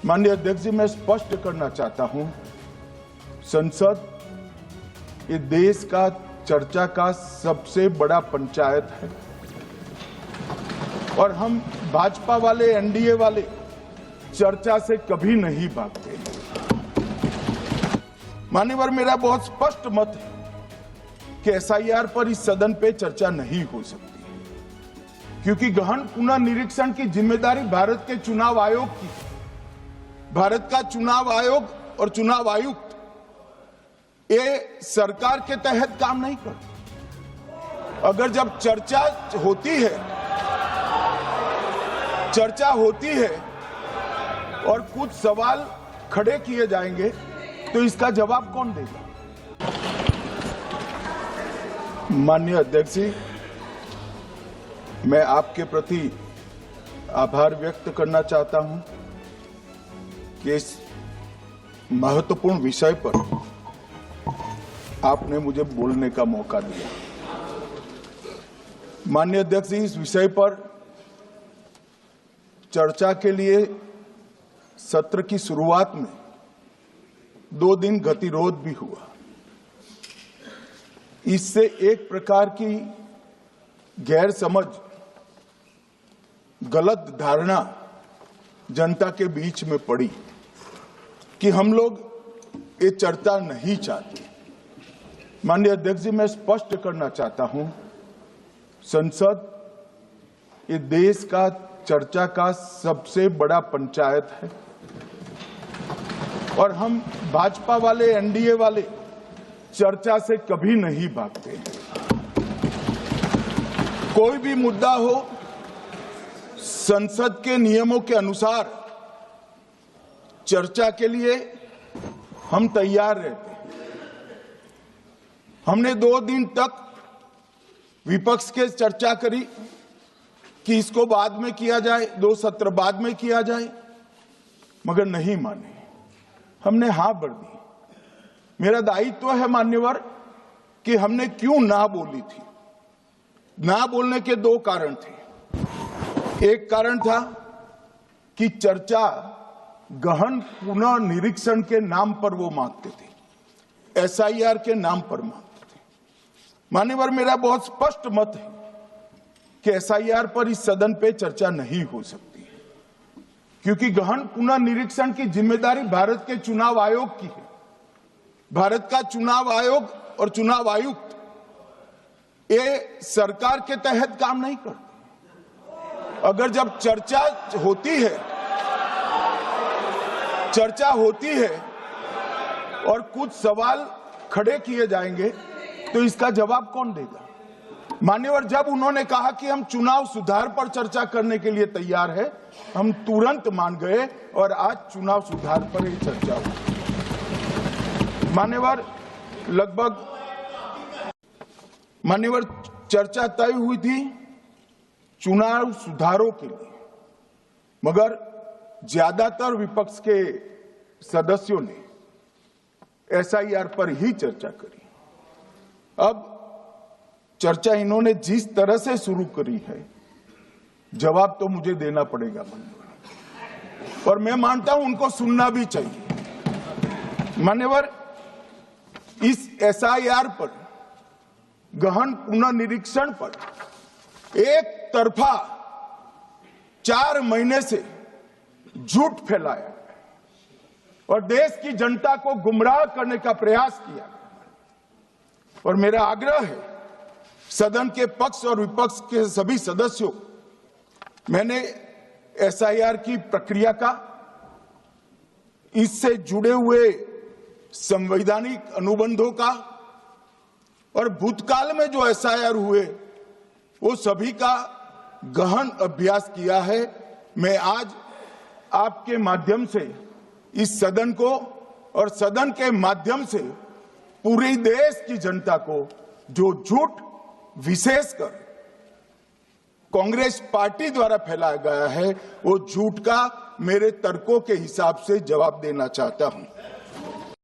माननीय अध्यक्ष जी, मैं स्पष्ट करना चाहता हूं, संसद ये देश का चर्चा का सबसे बड़ा पंचायत है और हम भाजपा वाले, एनडीए वाले चर्चा से कभी नहीं भागते। मान्यवर, मेरा बहुत स्पष्ट मत है कि एसआईआर पर इस सदन पे चर्चा नहीं हो सकती, क्योंकि गहन पुनर्निरीक्षण की जिम्मेदारी भारत के चुनाव आयोग की है। भारत का चुनाव आयोग और चुनाव आयुक्त ये सरकार के तहत काम नहीं करते। अगर जब चर्चा होती है और कुछ सवाल खड़े किए जाएंगे तो इसका जवाब कौन देगा? माननीय अध्यक्ष जी, मैं आपके प्रति आभार व्यक्त करना चाहता हूं कि इस महत्वपूर्ण विषय पर आपने मुझे बोलने का मौका दिया। माननीय अध्यक्ष जी, इस विषय पर चर्चा के लिए सत्र की शुरुआत में 2 दिन गतिरोध भी हुआ। इससे एक प्रकार की गैर समझ, गलत धारणा जनता के बीच में पड़ी कि हम लोग ये चर्चा नहीं चाहते। माननीय अध्यक्ष जी, मैं स्पष्ट करना चाहता हूं, संसद ये देश का चर्चा का सबसे बड़ा पंचायत है और हम भाजपा वाले, एनडीए वाले चर्चा से कभी नहीं भागते। कोई भी मुद्दा हो, संसद के नियमों के अनुसार चर्चा के लिए हम तैयार रहते हैं। हमने 2 दिन तक विपक्ष के चर्चा करी कि इसको बाद में किया जाए, 2 सत्र बाद में किया जाए, मगर नहीं माने। हमने हाँ भर दी। मेरा दायित्व है मान्यवर कि हमने क्यों ना बोली थी। ना बोलने के 2 कारण थे। एक कारण था कि चर्चा गहन पुनर्निरीक्षण के नाम पर वो मांगते थे, एसआईआर के नाम पर मांगते थे। मान्यवर, मेरा बहुत स्पष्ट मत है कि एसआईआर पर इस सदन पे चर्चा नहीं हो सकती, क्योंकि गहन पुनर्निरीक्षण की जिम्मेदारी भारत के चुनाव आयोग की है। भारत का चुनाव आयोग और चुनाव आयुक्त ये सरकार के तहत काम नहीं करते। अगर जब चर्चा होती है और कुछ सवाल खड़े किए जाएंगे तो इसका जवाब कौन देगा? मान्यवर, जब उन्होंने कहा कि हम चुनाव सुधार पर चर्चा करने के लिए तैयार है, हम तुरंत मान गए और आज चुनाव सुधार पर ही चर्चा हुई। मान्यवर, चर्चा तय हुई थी चुनाव सुधारों के लिए, मगर ज्यादातर विपक्ष के सदस्यों ने एसआईआर पर ही चर्चा करी। अब चर्चा इन्होंने जिस तरह से शुरू करी है, जवाब तो मुझे देना पड़ेगा मान्यवर, और मैं मानता हूं उनको सुनना भी चाहिए। मान्यवर, इस एसआईआर पर, गहन पुनर्निरीक्षण पर एक तरफा 4 महीने से झूठ फैलाया और देश की जनता को गुमराह करने का प्रयास किया। और मेरा आग्रह है सदन के पक्ष और विपक्ष के सभी सदस्यों, मैंने एसआईआर की प्रक्रिया का, इससे जुड़े हुए संवैधानिक अनुबंधों का और भूतकाल में जो एसआईआर हुए वो सभी का गहन अभ्यास किया है। मैं आज आपके माध्यम से इस सदन को और सदन के माध्यम से पूरे देश की जनता को जो झूठ विशेषकर कांग्रेस पार्टी द्वारा फैलाया गया है, वो झूठ का मेरे तर्कों के हिसाब से जवाब देना चाहता हूं।